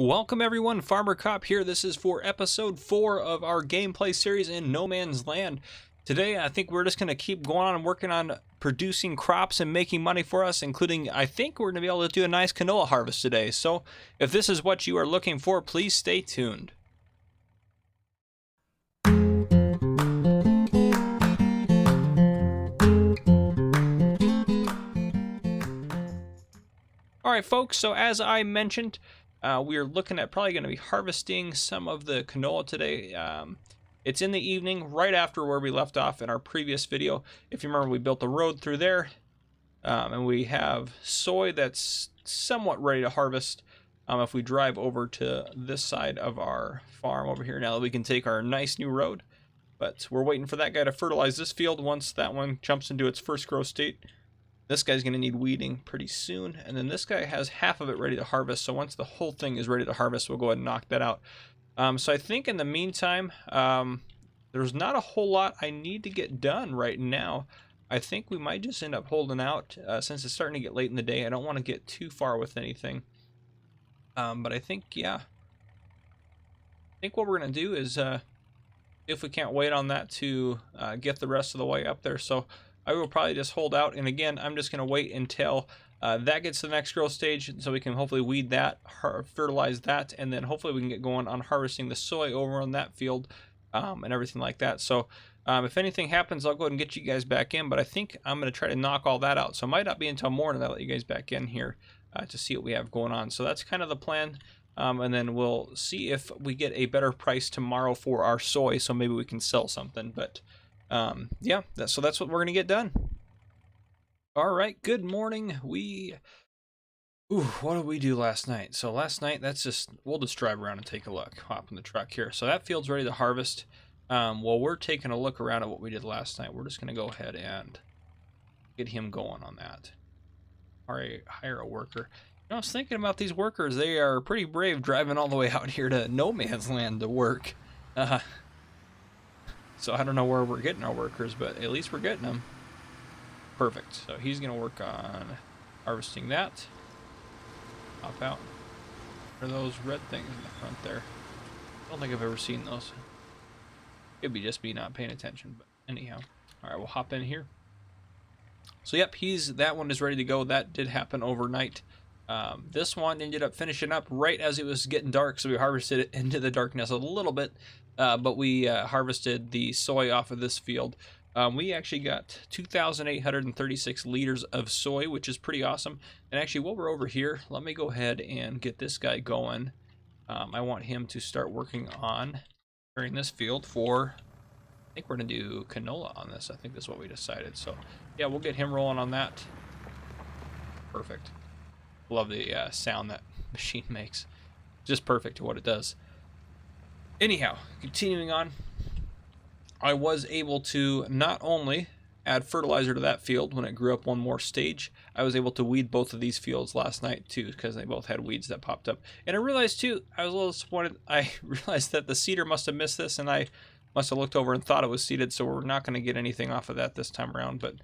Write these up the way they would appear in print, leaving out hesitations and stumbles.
Welcome everyone, Farmer Cop here. This is for episode 4 of our gameplay series in No Man's Land. Today I think we're just going to keep going on and working on producing crops and making money for us, including I think we're going to be able to do a nice canola harvest today. So if this is what you are looking for, please stay tuned. Alright folks, so as I mentioned, we are looking at probably going to be harvesting some of the canola today. It's in the evening, right after where we left off in our previous video. If you remember, we built a road through there, and we have soy that's somewhat ready to harvest. If we drive over to this side of our farm over here now, we can take our nice new road. But we're waiting for that guy to fertilize this field once that one jumps into its first growth state. This guy's going to need weeding pretty soon, and then this guy has half of it ready to harvest, so once the whole thing is ready to harvest, we'll go ahead and knock that out. So I think in the meantime, there's not a whole lot I need to get done right now. I think we might just end up holding out, since it's starting to get late in the day. I don't want to get too far with anything. But I think, yeah. I think what we're going to do is, if we can't wait on that to get the rest of the way up there. So I will probably just hold out, and again, I'm just going to wait until that gets to the next growth stage, so we can hopefully weed that, fertilize that, and then hopefully we can get going on harvesting the soy over on that field, and everything like that. So if anything happens, I'll go ahead and get you guys back in, but I think I'm going to try to knock all that out. So it might not be until morning that I'll let you guys back in here to see what we have going on. So that's kind of the plan, and then we'll see if we get a better price tomorrow for our soy, so maybe we can sell something. But yeah, so that's what we're gonna get done. All right, good morning. What did we do last night? So last night, we'll just drive around and take a look. Hop in the truck here. So that field's ready to harvest. While we're taking a look around at what we did last night, we're just gonna go ahead and get him going on that. Hire a worker. I was thinking about these workers. They are pretty brave driving all the way out here to No Man's Land to work. So I don't know where we're getting our workers, but at least we're getting them. Perfect. So he's going to work on harvesting that. Hop out. What are those red things in the front there? I don't think I've ever seen those. Could be just me not paying attention, but anyhow. All right, we'll hop in here. So yep, that one is ready to go. That did happen overnight. This one ended up finishing up right as it was getting dark, so we harvested it into the darkness a little bit. But we harvested the soy off of this field. We actually got 2,836 liters of soy, which is pretty awesome. And actually, while we're over here, let me go ahead and get this guy going. I want him to start working on preparing this field for, I think we're going to do canola on this. I think that's what we decided. So, yeah, we'll get him rolling on that. Perfect. Love the sound that machine makes. Just perfect to what it does. Anyhow, continuing on, I was able to not only add fertilizer to that field when it grew up one more stage, I was able to weed both of these fields last night too, because they both had weeds that popped up. And I realized too, I was a little disappointed. I realized that the seeder must have missed this, and I must have looked over and thought it was seeded, so we're not going to get anything off of that this time around. But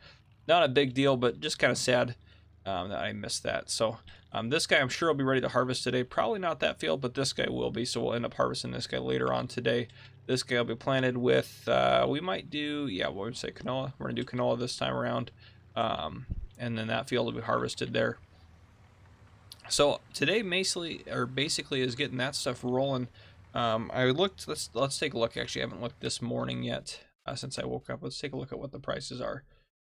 not a big deal, but just kind of sad that I missed that. So this guy I'm sure will be ready to harvest today. Probably not that field, but this guy will be, so we'll end up harvesting this guy later on today. This guy will be planted with, we might do, yeah, what would we say, canola? We're going to do canola this time around, and then that field will be harvested there. So today basically is getting that stuff rolling. I looked, let's take a look. Actually, I haven't looked this morning yet since I woke up. Let's take a look at what the prices are.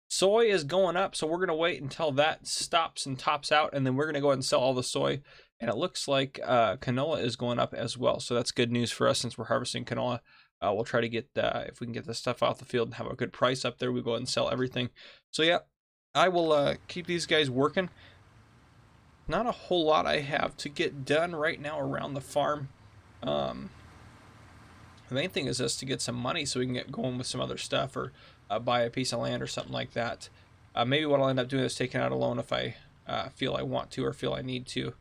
Soy is going up, so we're going to wait until that stops and tops out, and then we're going to go ahead and sell all the soy. And it looks like canola is going up as well, so that's good news for us since we're harvesting canola. We'll try to get, if we can get this stuff off the field and have a good price up there, we'll go ahead and sell everything. So yeah, I will keep these guys working. Not a whole lot I have to get done right now around the farm. The main thing is just to get some money so we can get going with some other stuff, or buy a piece of land or something like that. Maybe what I'll end up doing is taking out a loan if I feel I want to or feel I need to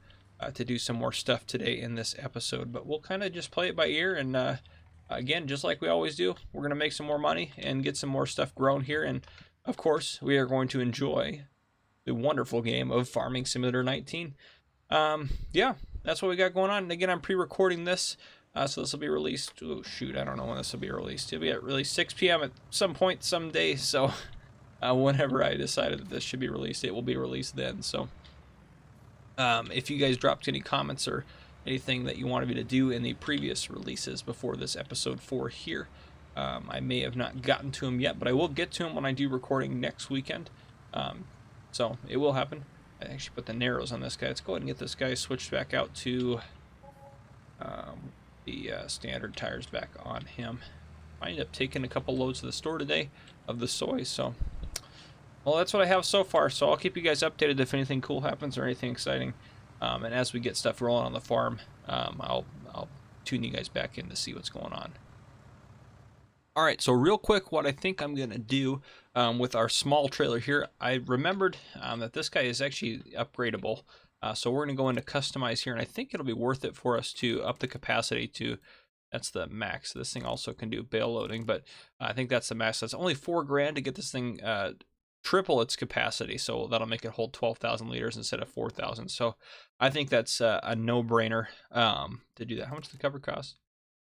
do some more stuff today in this episode. But we'll kind of just play it by ear, and again, just like we always do, we're going to make some more money and get some more stuff grown here. And of course, we are going to enjoy the wonderful game of Farming Simulator 19. Yeah, that's what we got going on. And again, I'm pre-recording this, so this will be released. Oh shoot, I don't know when this will be released. It'll be at released 6 p.m. at some point someday. So whenever I decided that this should be released, it will be released then. So if you guys dropped any comments or anything that you wanted me to do in the previous releases before this episode 4 here, I may have not gotten to them yet, but I will get to them when I do recording next weekend. So it will happen. I actually put the narrows on this guy. Let's go ahead and get this guy switched back out to the standard tires back on him. I ended up taking a couple loads to the store today of the soy, so well, that's what I have so far. So I'll keep you guys updated if anything cool happens or anything exciting. And as we get stuff rolling on the farm, I'll tune you guys back in to see what's going on. All right, so real quick, what I think I'm gonna do with our small trailer here, I remembered that this guy is actually upgradable. So we're gonna go into customize here, and I think it'll be worth it for us to up the capacity to, that's the max. This thing also can do bale loading, but I think that's the max. That's only $4,000 to get this thing triple its capacity, so that'll make it hold 12,000 liters instead of 4,000. So I think that's a no-brainer to do that. How much does the cover cost?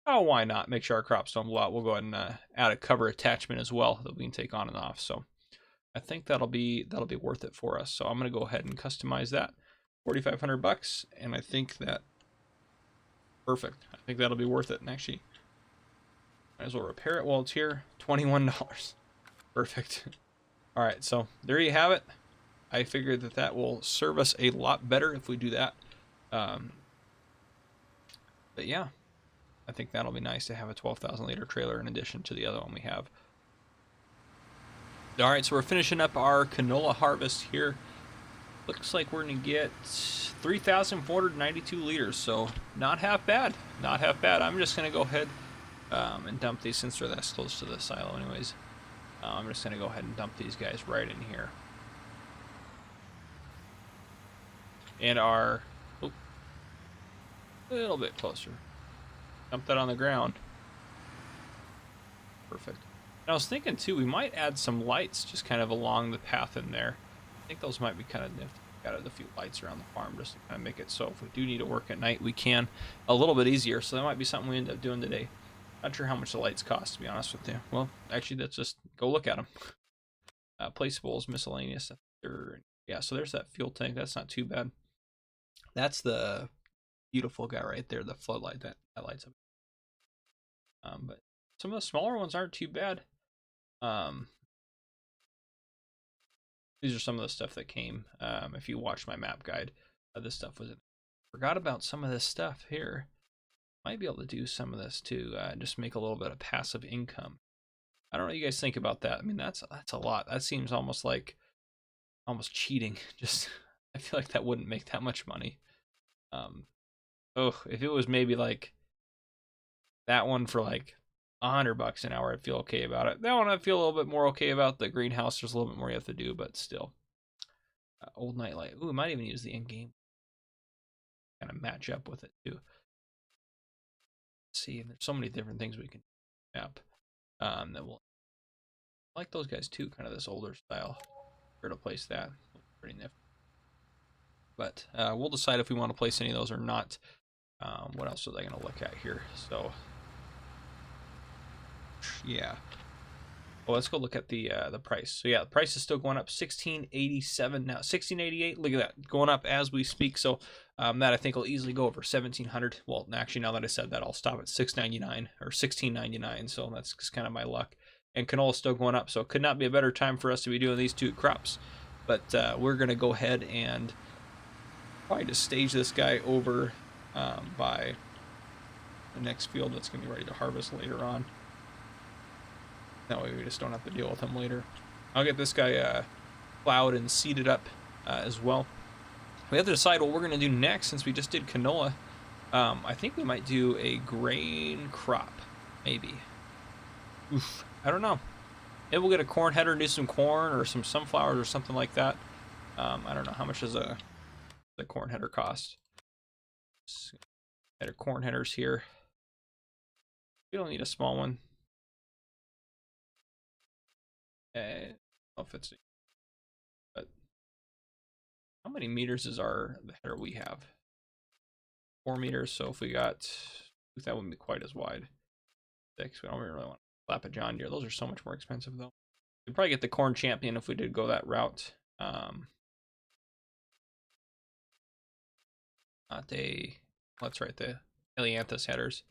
Oh, why not? Make sure our crops don't blow out. We'll go ahead and add a cover attachment as well that we can take on and off. So I think that'll be worth it for us. So I'm gonna go ahead and customize that, $4,500, and I think that perfect. I think that'll be worth it. And actually, might as well repair it while it's here. $21. Perfect. All right, so there you have it. I figured that that will serve us a lot better if we do that. But yeah, I think that'll be nice to have a 12,000 liter trailer in addition to the other one we have. All right, so we're finishing up our canola harvest here. Looks like we're gonna get 3,492 liters, so not half bad. Not half bad. I'm just gonna go ahead and dump these since they're that close to the silo anyways. I'm just going to go ahead and dump these guys right in here. And our, oh, a little bit closer. Dump that on the ground. Perfect. And I was thinking too, we might add some lights just kind of along the path in there. I think those might be kind of nifty. Got a few lights around the farm just to kind of make it so if we do need to work at night, we can a little bit easier. So that might be something we end up doing today. Not sure how much the lights cost, to be honest with you. Well, actually, let's just go look at them. Placeables, miscellaneous. Yeah, so there's that fuel tank. That's not too bad. That's the beautiful guy right there, the floodlight that lights up. But some of the smaller ones aren't too bad. These are some of the stuff that came. If you watch my map guide, this stuff was in. Forgot about some of this stuff here. Might be able to do some of this too, just make a little bit of passive income. I don't know what you guys think about that. I mean, that's a lot. That seems almost like cheating. Just I feel like that wouldn't make that much money. Oh, if it was maybe like that one for like $100 an hour, I'd feel okay about it. That one I'd feel a little bit more okay about. The greenhouse, there's a little bit more you have to do, but still. Old nightlight. Ooh, we might even use the end game. Kind of match up with it too. See, there's so many different things we can map that will like those guys too, kind of this older style. Where to place that, pretty nifty. But we'll decide if we want to place any of those or not. What else was I going to look at here? So yeah, well, let's go look at the price. So yeah, the price is still going up, $16.87 now, $16.88. Look at that, going up as we speak. So that I think will easily go over $1,700. Well, actually, now that I said that, I'll stop at $6.99 or $16.99. So that's just kind of my luck. And canola is still going up, so it could not be a better time for us to be doing these two crops. But we're gonna go ahead and probably just stage this guy over by the next field that's gonna be ready to harvest later on. That way we just don't have to deal with him later. I'll get this guy plowed and seeded up as well. We have to decide what we're going to do next since we just did canola. I think we might do a grain crop, maybe. Oof, I don't know. Maybe we'll get a corn header and do some corn or some sunflowers or something like that. I don't know. How much does the corn header cost? Better corn headers here. We don't need a small one. I don't know if it's, but how many meters is the header we have? 4 meters. So if we got, that wouldn't be quite as wide. 6. We don't really want to slap a John Deere. Those are so much more expensive though. We'd probably get the Corn Champion if we did go that route. Not a, that's right, the Helianthus headers.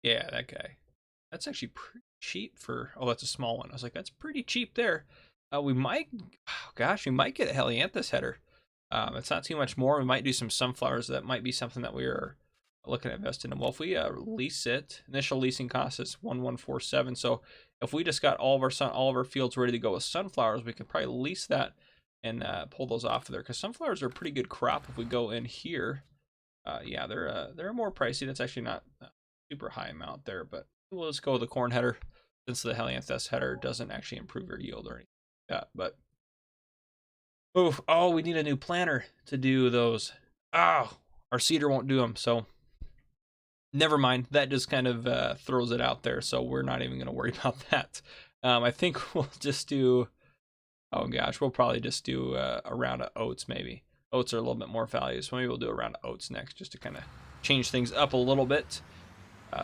Yeah, that guy. That's actually pretty cheap for, oh, that's a small one. I was like, that's pretty cheap there. We might, oh gosh, we might get a Helianthus header. It's not too much more. We might do some sunflowers. That might be something that we are looking at investing in. Well, if we lease it, initial leasing cost is 1147. So if we just got all of our fields ready to go with sunflowers, we could probably lease that and pull those off of there, because sunflowers are a pretty good crop. If we go in here, yeah, they're more pricey. That's actually not a super high amount there, but we'll just go with the corn header, since the Helianthus header doesn't actually improve your yield or anything like that. But oof, oh, we need a new planter to do those. Oh, our seeder won't do them, so never mind. That just kind of throws it out there, so we're not even going to worry about that. I think we'll just do, oh gosh, we'll probably just do a round of oats maybe. Oats are a little bit more value, so maybe we'll do a round of oats next, just to kind of change things up a little bit.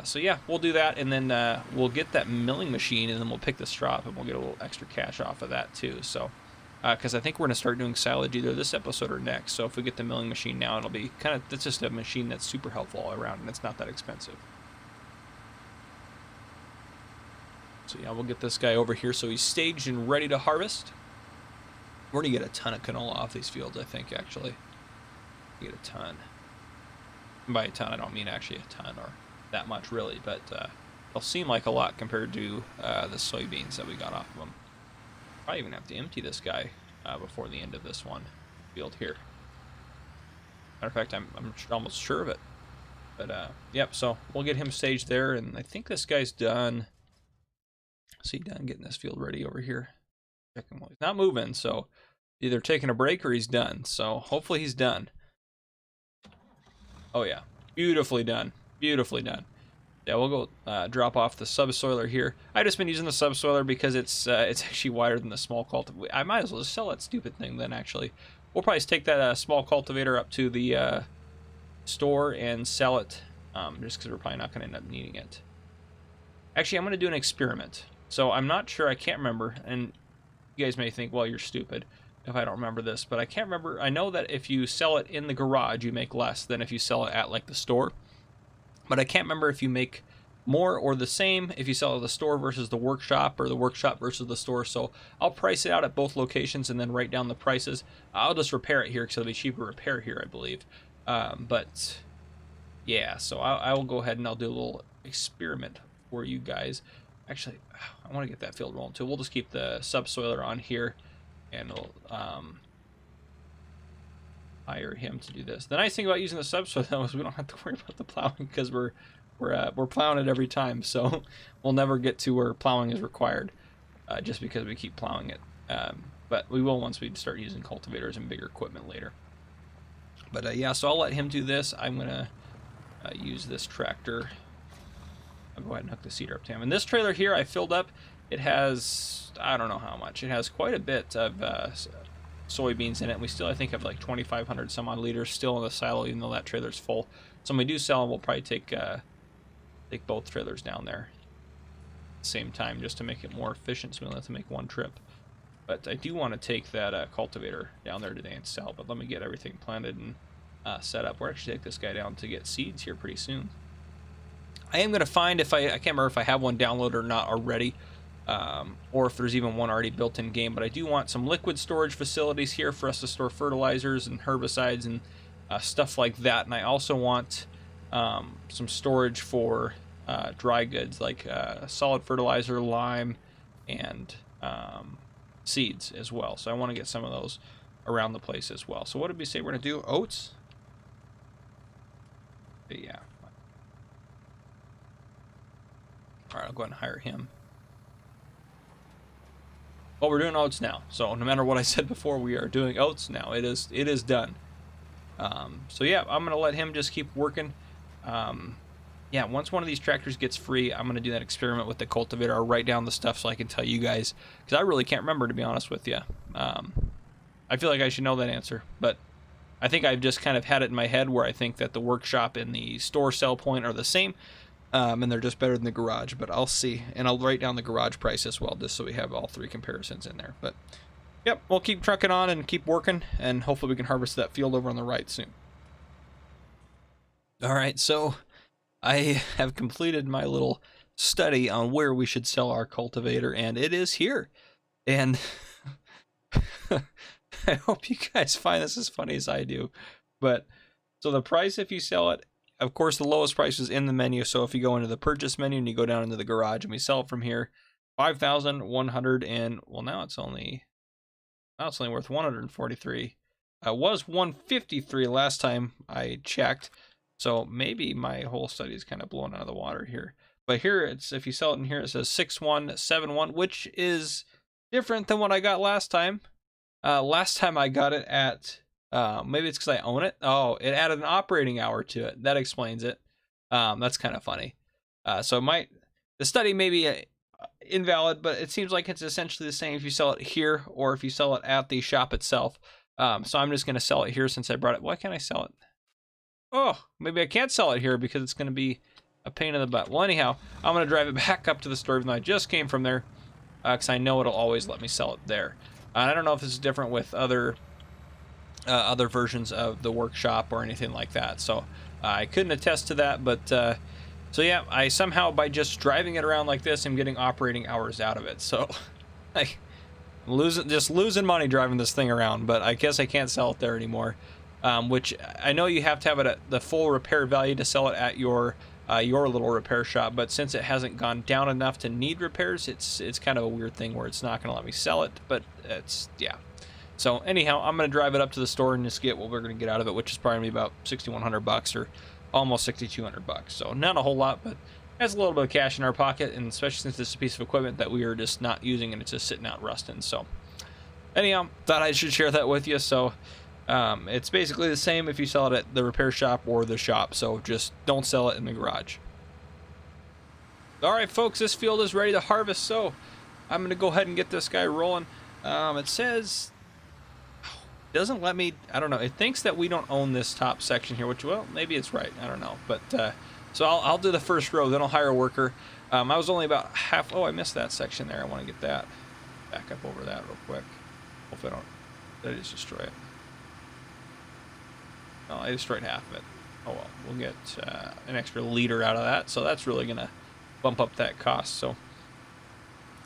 So yeah, we'll do that, and then we'll get that milling machine, and then we'll pick the straw up, and we'll get a little extra cash off of that too. So, because I think we're going to start doing silage either this episode or next. So if we get the milling machine now, it'll be kind of, it's just a machine that's super helpful all around, and it's not that expensive. So yeah, we'll get this guy over here so he's staged and ready to harvest. We're going to get a ton of canola off these fields, I think, actually. Get a ton. And by a ton, I don't mean actually a ton or that much really, but it'll seem like a lot compared to the soybeans that we got off of them. Probably even have to empty this guy before the end of this one field here. Matter of fact, I'm almost sure of it. But yep, so we'll get him staged there, and I think this guy's done. Is he done getting this field ready over here? Checking, well, he's not moving, so either taking a break or he's done. So hopefully he's done. Oh yeah, beautifully done. Beautifully done. Yeah, we'll go drop off the subsoiler here. I've just been using the subsoiler because it's actually wider than the small cultivator. I might as well just sell that stupid thing then, actually. We'll probably take that small cultivator up to the store and sell it, just because we're probably not going to end up needing it. Actually, I'm going to do an experiment. So I'm not sure, I can't remember, and you guys may think, well, you're stupid if I don't remember this, but I can't remember. I know that if you sell it in the garage, you make less than if you sell it at like the store. But I can't remember if you make more or the same if you sell it at the store versus the workshop, or the workshop versus the store. So I'll price it out at both locations and then write down the prices. I'll just repair it here because it'll be cheaper to repair here, I believe. But yeah, so I will go ahead and I'll do a little experiment for you guys. Actually, I want to get that field rolling too. We'll just keep the subsoiler on here, and we'll hire him to do this. The nice thing about using the subsoil though is we don't have to worry about the plowing, because we're plowing it every time, so we'll never get to where plowing is required, just because we keep plowing it. But we will once we start using cultivators and bigger equipment later. But yeah, so I'll let him do this. I'm gonna use this tractor. I'll go ahead and hook the seeder up to him. And this trailer here I filled up. It has, I don't know how much. It has quite a bit of soybeans in it. We still, I think, have like 2,500 some odd liters still in the silo, even though that trailer's full. So when we do sell them, we'll probably take both trailers down there at the same time, just to make it more efficient, so we don't have to make one trip. But I do want to take that cultivator down there today and sell. But let me get everything planted and set up. We're actually take this guy down to get seeds here pretty soon. I am going to find if I can't remember if I have one downloaded or not already. Or if there's even one already built in game, but I do want some liquid storage facilities here for us to store fertilizers and herbicides and stuff like that. And I also want some storage for dry goods like solid fertilizer, lime, and seeds as well. So I want to get some of those around the place as well. So what did we say we're going to do? Oats? Yeah. All right, I'll go ahead and hire him. Well, we're doing oats now, so no matter what I said before, we are doing oats now. It is done. So yeah, I'm gonna let him just keep working. Yeah, once one of these tractors gets free, I'm gonna do that experiment with the cultivator. I'll write down the stuff so I can tell you guys, because I really can't remember, to be honest with you. I feel like I should know that answer, but I think I've just kind of had it in my head where I think that the workshop and the store sell point are the same, and they're just better than the garage, but I'll see. And I'll write down the garage price as well, just so we have all three comparisons in there. But yep, we'll keep trucking on and keep working, and hopefully we can harvest that field over on the right soon. All right, so I have completed my little study on where we should sell our cultivator, and it is here. And I hope you guys find this as funny as I do. But so the price, if you sell it, of course, the lowest price is in the menu. So if you go into the purchase menu and you go down into the garage and we sell it from here, 5,100, and well, now it's only worth 143. It was 153 last time I checked. So maybe my whole study is kind of blown out of the water here. But here it's, if you sell it in here, it says 6171, which is different than what I got last time. Last time I got it at, maybe it's because I own it. Oh, it added an operating hour to it. That explains it. That's kind of funny. So the study may be invalid, but it seems like it's essentially the same if you sell it here or if you sell it at the shop itself. So I'm just going to sell it here since I brought it. Why can't I sell it? Oh, maybe I can't sell it here because it's going to be a pain in the butt. Well, anyhow, I'm going to drive it back up to the store even though I just came from there, because I know it'll always let me sell it there. I don't know if this is different with other versions of the workshop or anything like that. So I couldn't attest to that, but so yeah, I somehow, by just driving it around like this, I'm getting operating hours out of it. So I'm losing money driving this thing around, but I guess I can't sell it there anymore. Which I know you have to have it at the full repair value to sell it at your little repair shop, but since it hasn't gone down enough to need repairs, it's kind of a weird thing where it's not going to let me sell it, but yeah. So anyhow, I'm going to drive it up to the store and just get what we're going to get out of it, which is probably about $6,100 or almost $6,200. So not a whole lot, but has a little bit of cash in our pocket, and especially since it's a piece of equipment that we are just not using and it's just sitting out rusting. So anyhow, thought I should share that with you. So it's basically the same if you sell it at the repair shop or the shop, so just don't sell it in the garage. All right, folks, this field is ready to harvest, so I'm going to go ahead and get this guy rolling. It says, doesn't let me, I don't know, it thinks that we don't own this top section here, which, well, maybe it's right, I don't know, but so I'll do the first row, then I'll hire a worker. I was only about half, oh, I missed that section there. I want to get that, back up over that real quick. Hopefully did I just destroy it? Oh, I destroyed half of it. Oh well, we'll get an extra liter out of that, so that's really gonna bump up that cost. So,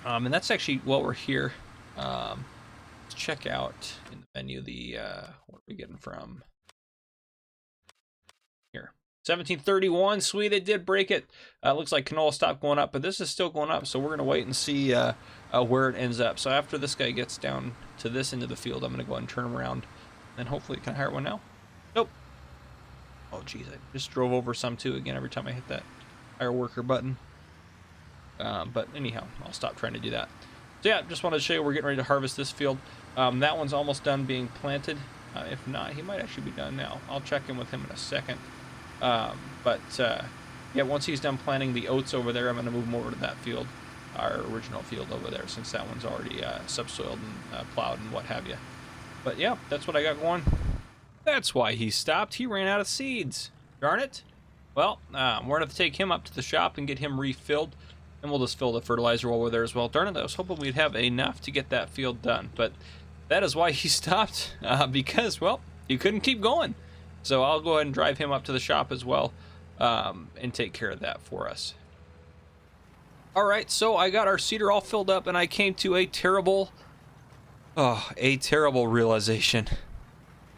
and that's actually while we're here. Let's check out in the menu the what are we getting from here? 1731. Sweet, it did break it. Looks like canola stopped going up, but this is still going up. So we're gonna wait and see where it ends up. So after this guy gets down to this end of the field, I'm gonna go ahead and turn him around, and hopefully, can I hire one now? Nope. Oh, geez, I just drove over some too again every time I hit that hire worker button. But anyhow, I'll stop trying to do that. So yeah, just wanted to show you we're getting ready to harvest this field. That one's almost done being planted. If not, he might actually be done now. I'll check in with him in a second. Yeah, once he's done planting the oats over there, I'm going to move him over to that field, our original field over there, since that one's already subsoiled and plowed and what have you. But yeah, that's what I got going. That's why he stopped. He ran out of seeds. Darn it. Well, we're going to have to take him up to the shop and get him refilled. And we'll just fill the fertilizer while we're there as well. Darn it, I was hoping we'd have enough to get that field done. But that is why he stopped. Because, well, he couldn't keep going. So I'll go ahead and drive him up to the shop as well. And take care of that for us. Alright, so I got our seeder all filled up. And I came to a terrible realization.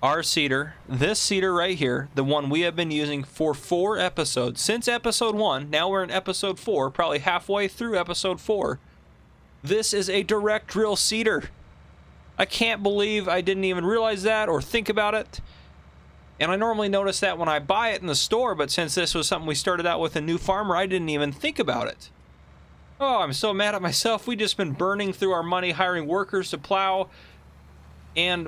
Our seeder, this seeder right here, the one we have been using for 4 episodes, since episode 1, now we're in episode 4, probably halfway through episode 4, this is a direct drill seeder. I can't believe I didn't even realize that or think about it. And I normally notice that when I buy it in the store, but since this was something we started out with a new farmer, I didn't even think about it. Oh, I'm so mad at myself. We've just been burning through our money hiring workers to plow. And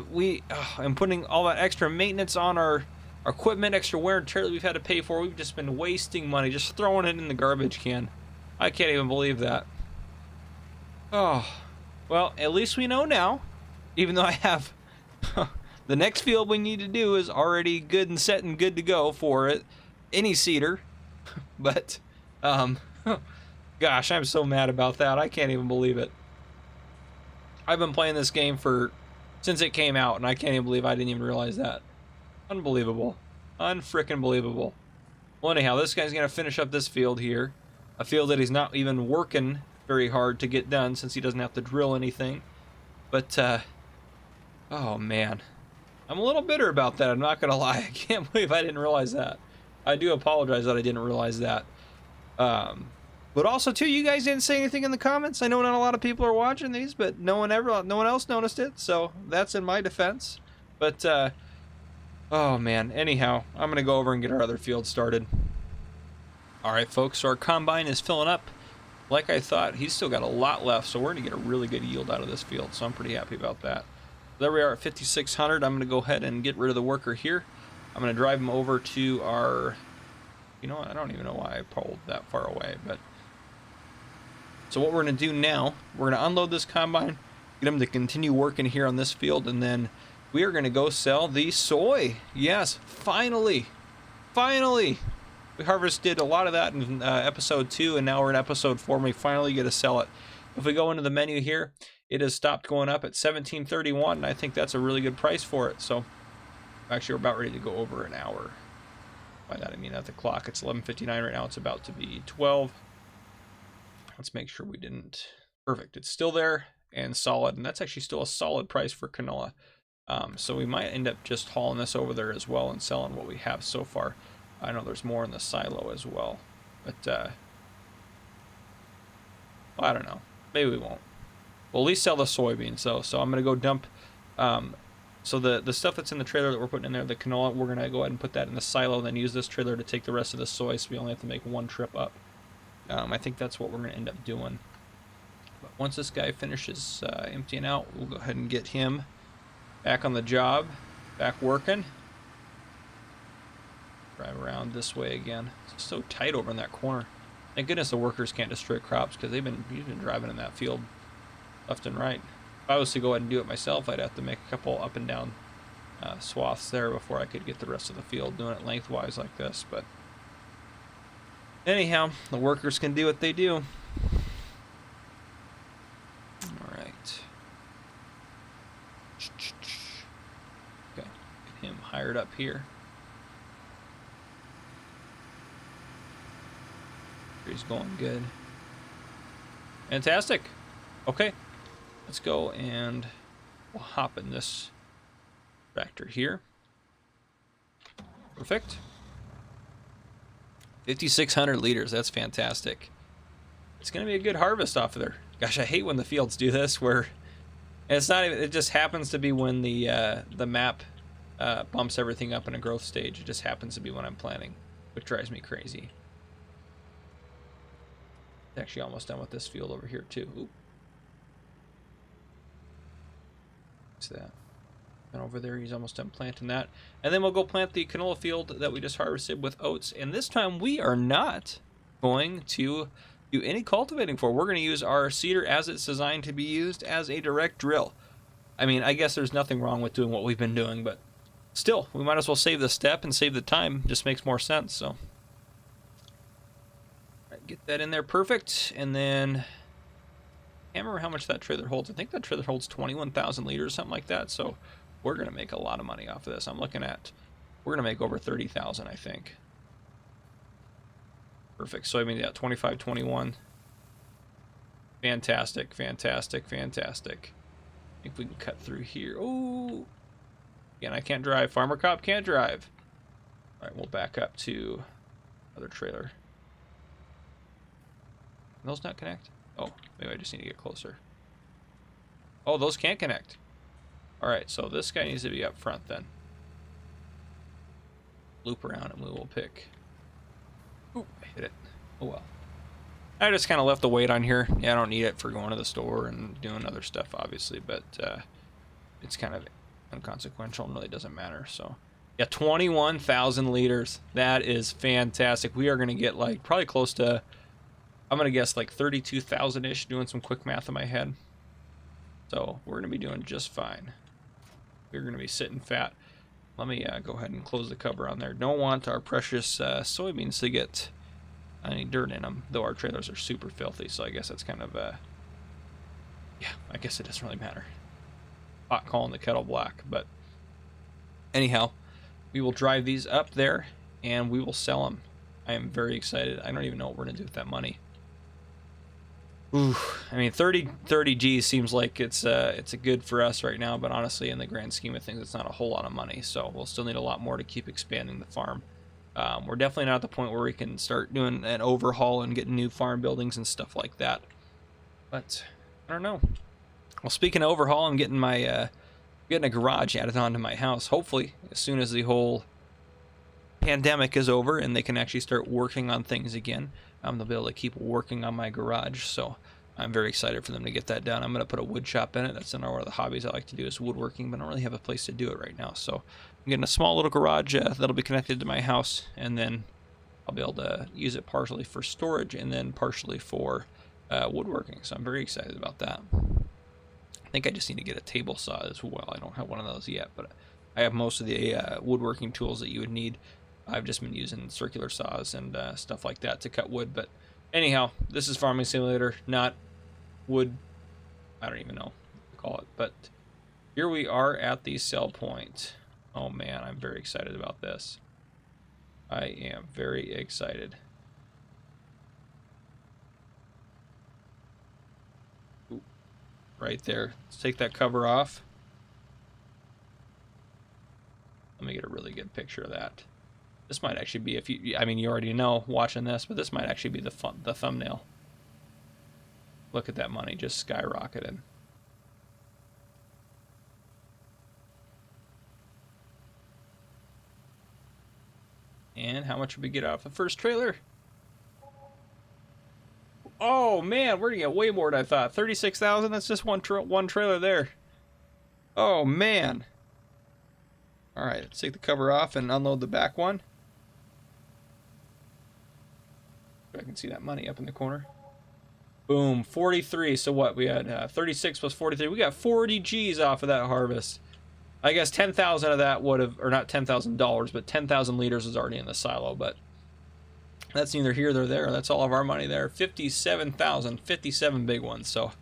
I'm putting all that extra maintenance on our equipment, extra wear and tear that we've had to pay for. We've just been wasting money, just throwing it in the garbage can. I can't even believe that. Oh, well, at least we know now, even though I have The next field we need to do is already good and set and good to go for it. Any seeder. But, gosh, I'm so mad about that. I can't even believe it. I've been playing this game since it came out, and I can't even believe I didn't even realize that. Unbelievable. Unfrickin' believable. Well, anyhow, this guy's going to finish up this field here. A field that he's not even working very hard to get done since he doesn't have to drill anything. But, oh, man. I'm a little bitter about that, I'm not going to lie. I can't believe I didn't realize that. I do apologize that I didn't realize that. But also, too, you guys didn't say anything in the comments. I know not a lot of people are watching these, but no one else noticed it, so that's in my defense. But, oh, man. Anyhow, I'm going to go over and get our other field started. All right, folks, so our combine is filling up. Like I thought, he's still got a lot left, so we're going to get a really good yield out of this field, so I'm pretty happy about that. There we are at 5,600. I'm going to go ahead and get rid of the worker here. I'm going to drive him over to our... You know what? I don't even know why I pulled that far away, but... So what we're going to do now, we're going to unload this combine, get him to continue working here on this field, and then we are going to go sell the soy. Yes, finally. Finally. We harvested a lot of that in episode 2, and now we're in episode 4, and we finally get to sell it. If we go into the menu here, it has stopped going up at $17.31, and I think that's a really good price for it. So actually, we're about ready to go over an hour. By that I mean at the clock, it's 11:59 right now. It's about to be 12. Let's make sure we didn't... Perfect. It's still there and solid, and that's actually still a solid price for canola. So we might end up just hauling this over there as well and selling what we have so far. I know there's more in the silo as well, but well, I don't know. Maybe we won't. We'll at least sell the soybeans though. So I'm gonna go dump. So the stuff that's in the trailer that we're putting in there, the canola, we're gonna go ahead and put that in the silo, and then use this trailer to take the rest of the soy. So we only have to make one trip up. I think that's what we're gonna end up doing. But once this guy finishes emptying out, we'll go ahead and get him back on the job, back working. Drive around this way again. It's so tight over in that corner. Thank goodness the workers can't destroy crops, because he's been driving in that field left and right. If I was to go ahead and do it myself, I'd have to make a couple up and down swaths there before I could get the rest of the field doing it lengthwise like this. But anyhow, the workers can do what they do. All right. Okay, get him hired up here. He's going good. Fantastic. Okay, let's go and we'll hop in this tractor here. Perfect. 5,600 liters. That's fantastic. It's gonna be a good harvest off of there. Gosh, I hate when the fields do this, where it's not even. It just happens to be when the map bumps everything up in a growth stage. It just happens to be when I'm planting, which drives me crazy. Actually almost done with this field over here too. Oop. What's that? And over there he's almost done planting that. And then we'll go plant the canola field that we just harvested with oats. And this time we are not going to do any cultivating for. We're going to use our seeder as it's designed to be used, as a direct drill. I mean, I guess there's nothing wrong with doing what we've been doing, but still, we might as well save the step and save the time. Just makes more sense, so. Get that in there perfect, and then I can't remember how much that trailer holds. I think that trailer holds 21,000 liters, something like that. So we're gonna make a lot of money off of this. I'm looking at, we're gonna make over 30,000, I think. Perfect. So I mean, yeah, 25, 21. Fantastic, fantastic, fantastic. I think we can cut through here. Oh, again, I can't drive. Farmer Cop can't drive. All right, we'll back up to other trailer. Can those not connect? Oh, maybe I just need to get closer. Oh, those can't connect. Alright, so this guy needs to be up front then. Loop around and we will pick. Ooh, I hit it. Oh well. I just kind of left the weight on here. Yeah, I don't need it for going to the store and doing other stuff, obviously, but it's kind of inconsequential and really doesn't matter. So, yeah, 21,000 liters. That is fantastic. We are going to get like probably close to, I'm going to guess like 32,000-ish, doing some quick math in my head. So we're going to be doing just fine. we're going to be sitting fat. Let me go ahead and close the cover on there. Don't want our precious soybeans to get any dirt in them, though our trailers are super filthy, so I guess that's kind of, yeah, I guess it doesn't really matter. Pot calling the kettle black, but anyhow, we will drive these up there, and we will sell them. I am very excited. I don't even know what we're going to do with that money. Ooh, I mean, 30 G's seems like it's a good for us right now, but honestly, in the grand scheme of things, it's not a whole lot of money, so we'll still need a lot more to keep expanding the farm. We're definitely not at the point where we can start doing an overhaul and getting new farm buildings and stuff like that, but I don't know. Well, speaking of overhaul, I'm getting my getting a garage added onto my house, hopefully as soon as the whole pandemic is over and they can actually start working on things again. They'll be able to keep working on my garage, so I'm very excited for them to get that done. I'm going to put a wood shop in it. That's one of the hobbies I like to do is woodworking, but I don't really have a place to do it right now. So I'm getting a small little garage that'll be connected to my house, and then I'll be able to use it partially for storage and then partially for woodworking. So I'm very excited about that. I think I just need to get a table saw as well. I don't have one of those yet, but I have most of the woodworking tools that you would need. I've just been using circular saws and stuff like that to cut wood. But anyhow, this is Farming Simulator, not wood. I don't even know what to call it. But here we are at the sell point. Oh man, I'm very excited about this. I am very excited. Ooh, right there. Let's take that cover off. Let me get a really good picture of that. This might actually be, if you, I mean, you already know watching this, but this might actually be the thumbnail. Look at that money just skyrocketed. And how much did we get off the first trailer? Oh man, we're gonna get way more than I thought. 36,000. That's just one trailer there. Oh man. All right, let's take the cover off and unload the back one. I can see that money up in the corner. Boom, 43. So what? We had 36 plus 43. We got 40 G's off of that harvest. I guess 10,000 of that would have, or not $10,000, but 10,000 liters is already in the silo. But that's neither here nor there. That's all of our money there. 57,000, 57 big ones. So,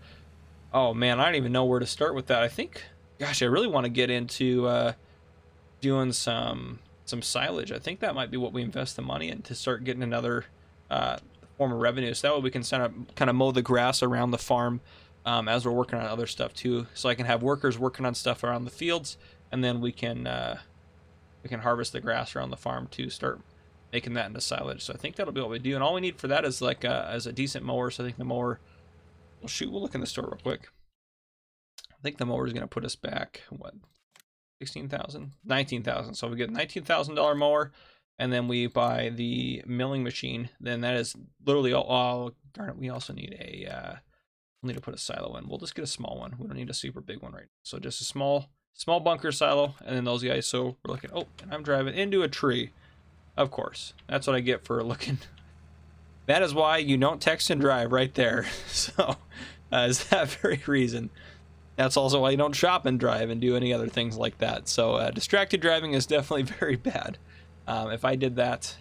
oh man, I don't even know where to start with that. I think, gosh, I really want to get into doing some silage. I think that might be what we invest the money in to start getting another form of revenue, so that way we can kind of mow the grass around the farm as we're working on other stuff too. So I can have workers working on stuff around the fields, and then we can harvest the grass around the farm to start making that into silage. So I think that'll be what we do, and all we need for that is like as a decent mower. So I think the mower. Well, shoot, we'll look in the store real quick. I think the mower is going to put us back what, 16,000, 19,000. So we get a $19,000 mower. And then we buy the milling machine. Then that is literally all. Darn it, we also need we'll need to put a silo in. We'll just get a small one. We don't need a super big one right now. So just a small bunker silo, and then those guys. So we're looking. Oh, and I'm driving into a tree. Of course, that's what I get for looking. That is why you don't text and drive right there. So is that very reason. That's also why you don't shop and drive and do any other things like that. So distracted driving is definitely very bad. If I did that,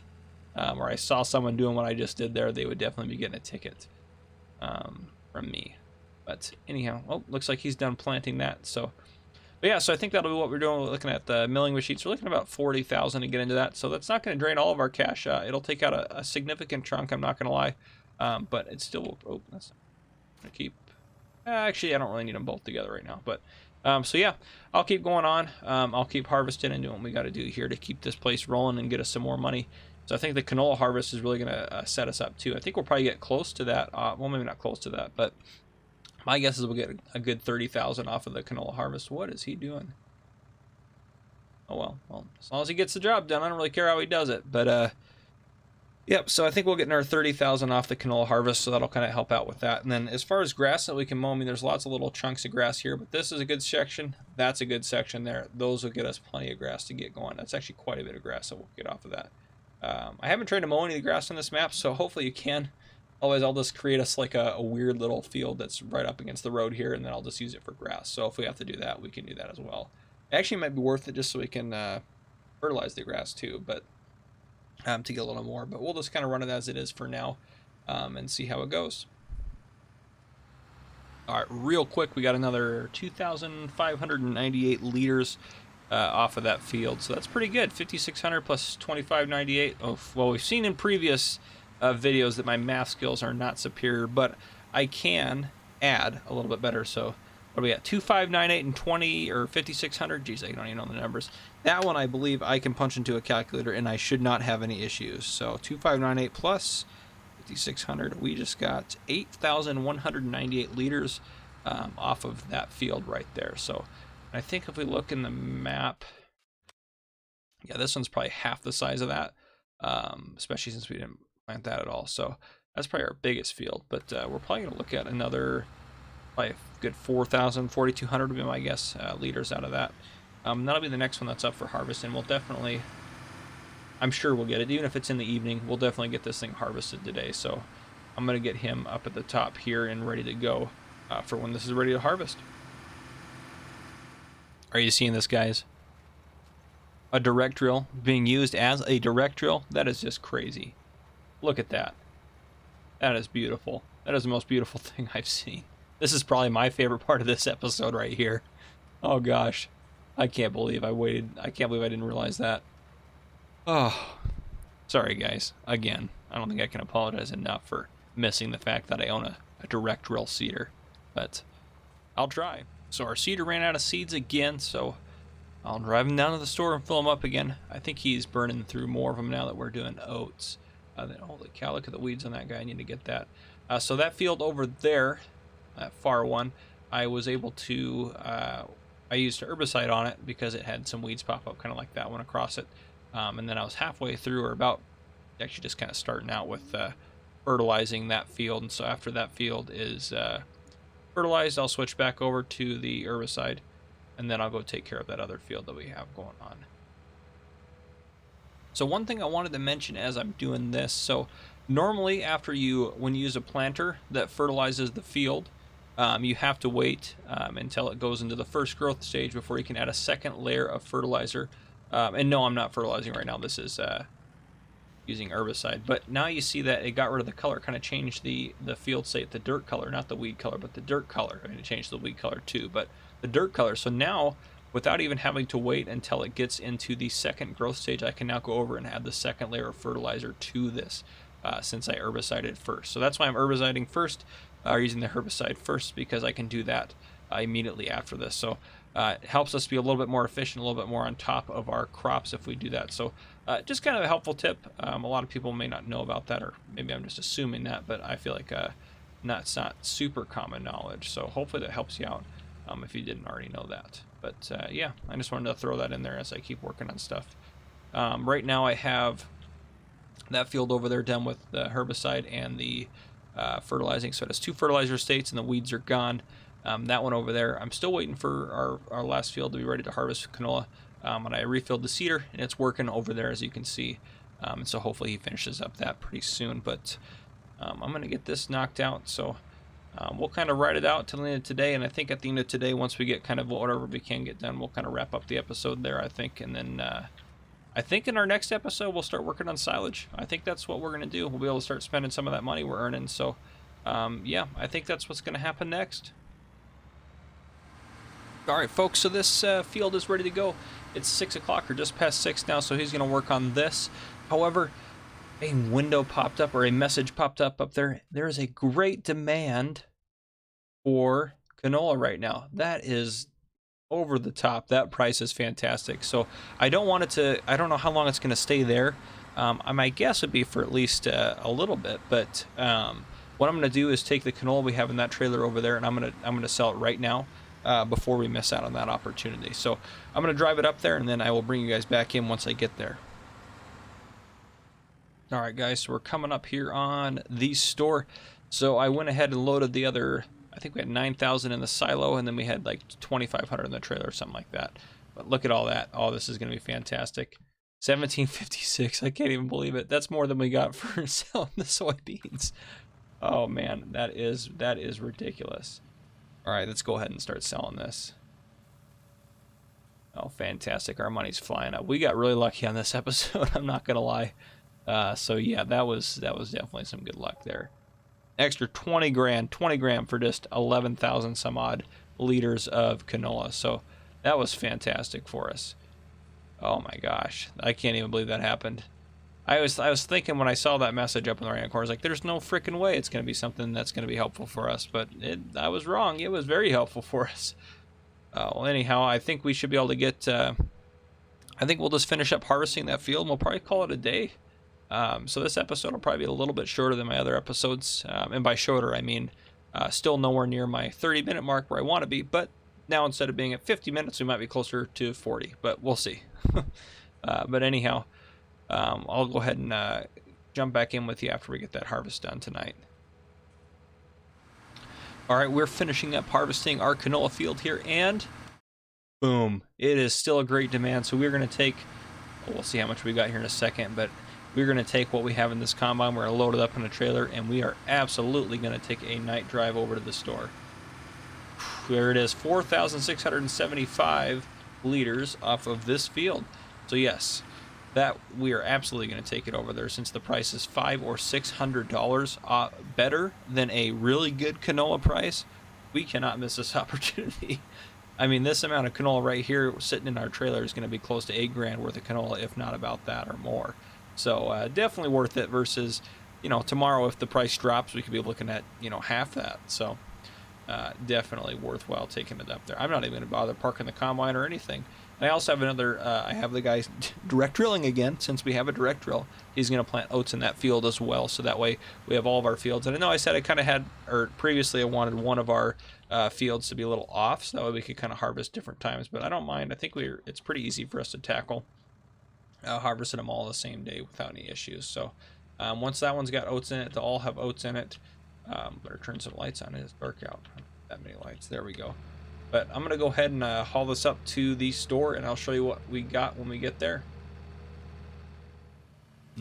or I saw someone doing what I just did there, they would definitely be getting a ticket from me. But anyhow, oh, looks like he's done planting that. So, but yeah, so I think that'll be what we're doing. We're looking at the milling machines. We're looking at about 40,000 to get into that. So that's not going to drain all of our cash. It'll take out a significant chunk. I'm not going to lie, but it's still. Oh, that's going to keep. Actually, I don't really need them both together right now, but. So yeah, I'll keep going on. I'll keep harvesting and doing what we got to do here to keep this place rolling and get us some more money. So I think the canola harvest is really going to set us up too. I think we'll probably get close to that. Well, maybe not close to that, but my guess is we'll get a good 30,000 off of the canola harvest. What is he doing? Oh well, as long as he gets the job done, I don't really care how he does it. But yep, so I think we'll get our 30,000 off the canola harvest, so that'll kind of help out with that. And then as far as grass that we can mow, I mean, there's lots of little chunks of grass here, but this is a good section. That's a good section there. Those will get us plenty of grass to get going. That's actually quite a bit of grass that we'll get off of that. I haven't tried to mow any of the grass on this map, so hopefully you can. Otherwise, I'll just create us like a weird little field that's right up against the road here, and then I'll just use it for grass. So if we have to do that, we can do that as well. Actually, it might be worth it just so we can fertilize the grass too, but to get a little more. But we'll just kind of run it as it is for now, and see how it goes. All right, real quick, we got another 2,598 liters off of that field, so that's pretty good. 5,600 plus 2,598. Oh, well, we've seen in previous videos that my math skills are not superior, but I can add a little bit better. So what do we got? 2,598 and 20 or 5,600. Geez, I don't even know the numbers. That one I believe I can punch into a calculator and I should not have any issues. So 2,598 plus 5,600. We just got 8,198 liters off of that field right there. So I think if we look in the map, yeah, this one's probably half the size of that, especially since we didn't plant that at all. So that's probably our biggest field. But we're probably going to look at another, probably a good 4,000, 4,200 would be my guess, liters out of that. That'll be the next one that's up for harvest, and we'll definitely, I'm sure we'll get it. Even if it's in the evening, we'll definitely get this thing harvested today. So I'm going to get him up at the top here and ready to go for when this is ready to harvest. Are you seeing this, guys? A direct drill being used as a direct drill? That is just crazy. Look at that. That is beautiful. That is the most beautiful thing I've seen. This is probably my favorite part of this episode right here. Oh gosh. I can't believe I waited. I can't believe I didn't realize that. Oh, sorry guys. Again, I don't think I can apologize enough for missing the fact that I own a direct drill seeder, but I'll try. So our seeder ran out of seeds again, so I'll drive him down to the store and fill him up again. I think he's burning through more of them now that we're doing oats. Holy cow, look at the weeds on that guy. I need to get that. So that field over there, that far one, I was able to, I used herbicide on it because it had some weeds pop up kind of like that one across it. And then I was halfway through, or about, actually just kind of starting out with fertilizing that field. And so after that field is fertilized, I'll switch back over to the herbicide, and then I'll go take care of that other field that we have going on. So one thing I wanted to mention as I'm doing this, so normally when you use a planter that fertilizes the field, you have to wait until it goes into the first growth stage before you can add a second layer of fertilizer. And no, I'm not fertilizing right now. This is using herbicide. But now you see that it got rid of the color, kind of changed the field state, the dirt color, not the weed color, but the dirt color. I mean, it changed the weed color too, but the dirt color. So now, without even having to wait until it gets into the second growth stage, I can now go over and add the second layer of fertilizer to this since I herbicided first. So that's why I'm herbiciding first, or using the herbicide first, because I can do that immediately after this. So it helps us be a little bit more efficient, a little bit more on top of our crops if we do that. So just kind of a helpful tip. A lot of people may not know about that, or maybe I'm just assuming that, but I feel like it's not super common knowledge. So hopefully that helps you out if you didn't already know that. But yeah, I just wanted to throw that in there as I keep working on stuff. Right now I have that field over there done with the herbicide and the fertilizing. So it has 2 fertilizer states and the weeds are gone. That one over there, I'm still waiting for our last field to be ready to harvest canola. And I refilled the seeder and it's working over there, as you can see. And so hopefully he finishes up that pretty soon. But I'm going to get this knocked out. So we'll kind of ride it out till the end of today. And I think at the end of today, once we get kind of whatever we can get done, we'll kind of wrap up the episode there, I think. And then I think in our next episode, we'll start working on silage. I think that's what we're going to do. We'll be able to start spending some of that money we're earning. So yeah, I think that's what's going to happen next. All right, folks, so this field is ready to go. It's 6 o'clock or just past 6 now, so he's going to work on this. However, a window popped up, or a message popped up there. There is a great demand for canola right now. That is over the top. That price is fantastic. So I don't want it to, I don't know how long it's going to stay there. My guess would be for at least a little bit, but what I'm going to do is take the canola we have in that trailer over there, and I'm going to sell it right now. Before we miss out on that opportunity. So I'm going to drive it up there, and then I will bring you guys back in once I get there. All right, guys, so we're coming up here on the store. So I went ahead and loaded the other, I think we had 9,000 in the silo, and then we had like 2,500 in the trailer or something like that. But look at all that. Oh, this is going to be fantastic. 1756. I can't even believe it. That's more than we got for selling the soybeans. Oh, man, that is ridiculous. All right, let's go ahead and start selling this. Oh, fantastic. Our money's flying up. We got really lucky on this episode, I'm not going to lie. So yeah, that was definitely some good luck there. Extra 20 grand for just 11,000 some odd liters of canola. So that was fantastic for us. Oh my gosh, I can't even believe that happened. I was thinking when I saw that message up in the right hand corner, I was like, there's no freaking way it's going to be something that's going to be helpful for us. But I was wrong. It was very helpful for us. Well, anyhow, I think we should be able to get, I think we'll just finish up harvesting that field, and we'll probably call it a day. So this episode will probably be a little bit shorter than my other episodes. And by shorter, I mean still nowhere near my 30-minute mark where I want to be. But now instead of being at 50 minutes, we might be closer to 40. But we'll see. But anyhow, I'll go ahead and jump back in with you after we get that harvest done tonight. All right, we're finishing up harvesting our canola field here, and boom, it is still a great demand. So we're going to take, we'll see how much we got here in a second, but we're going to take what we have in this combine, we're going to load it up in a trailer, and we are absolutely going to take a night drive over to the store. There it is, 4,675 liters off of this field. So yes, that we are absolutely going to take it over there, since the price is $500 or $600 better than a really good canola price. We cannot miss this opportunity. I mean, this amount of canola right here sitting in our trailer is going to be close to $8 grand worth of canola, if not about that or more. So definitely worth it versus, you know, tomorrow if the price drops, we could be looking at, you know, half that. So definitely worthwhile taking it up there. I'm not even going to bother parking the combine or anything. And I also have another, I have the guy direct drilling again, since we have a direct drill. He's going to plant oats in that field as well, so that way we have all of our fields. And I know I said I kind of had, or previously I wanted one of our fields to be a little off, so that way we could kind of harvest different times, but I don't mind. I think it's pretty easy for us to tackle harvesting them all the same day without any issues. So once that one's got oats in it, they'll all have oats in it. Better turn some lights on. It's dark out. That many lights. There we go. But I'm going to go ahead and haul this up to the store, and I'll show you what we got when we get there.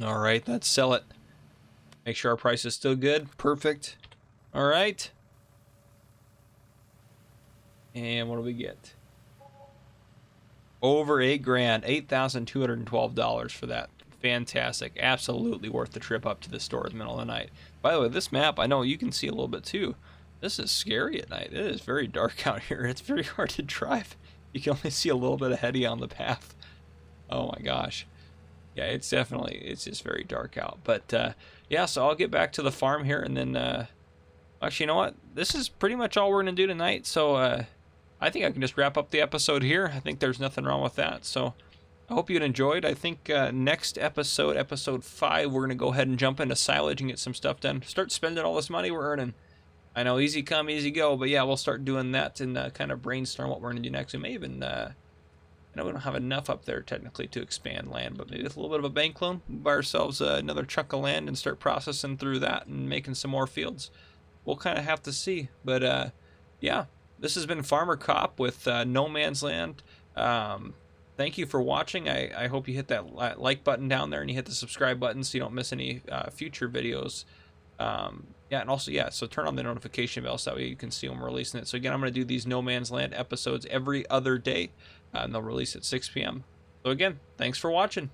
All right, let's sell it. Make sure our price is still good. Perfect. All right. And what do we get? Over $8 grand, $8,212 for that. Fantastic. Absolutely worth the trip up to the store in the middle of the night. By the way, this map, I know you can see a little bit too. This is scary at night. It is very dark out here. It's very hard to drive. You can only see a little bit ahead of you on the path. Oh my gosh. Yeah, it's just very dark out. But yeah, so I'll get back to the farm here, and then actually, you know what? This is pretty much all we're going to do tonight. So I think I can just wrap up the episode here. I think there's nothing wrong with that. So I hope you enjoyed. I think next episode, episode 5, we're going to go ahead and jump into silage and get some stuff done. Start spending all this money we're earning. I know, easy come, easy go, but yeah, we'll start doing that and kind of brainstorm what we're going to do next. We may even, I know we don't have enough up there technically to expand land, but maybe with a little bit of a bank loan, we'll buy ourselves another chunk of land and start processing through that and making some more fields. We'll kind of have to see, but yeah, this has been Farmer Cop with No Man's Land. Thank you for watching. I hope you hit that like button down there and you hit the subscribe button so you don't miss any future videos. Yeah, and also, yeah, so turn on the notification bell so that way you can see when we're releasing it. So again, I'm going to do these No Man's Land episodes every other day, and they'll release at 6 p.m. So again, thanks for watching.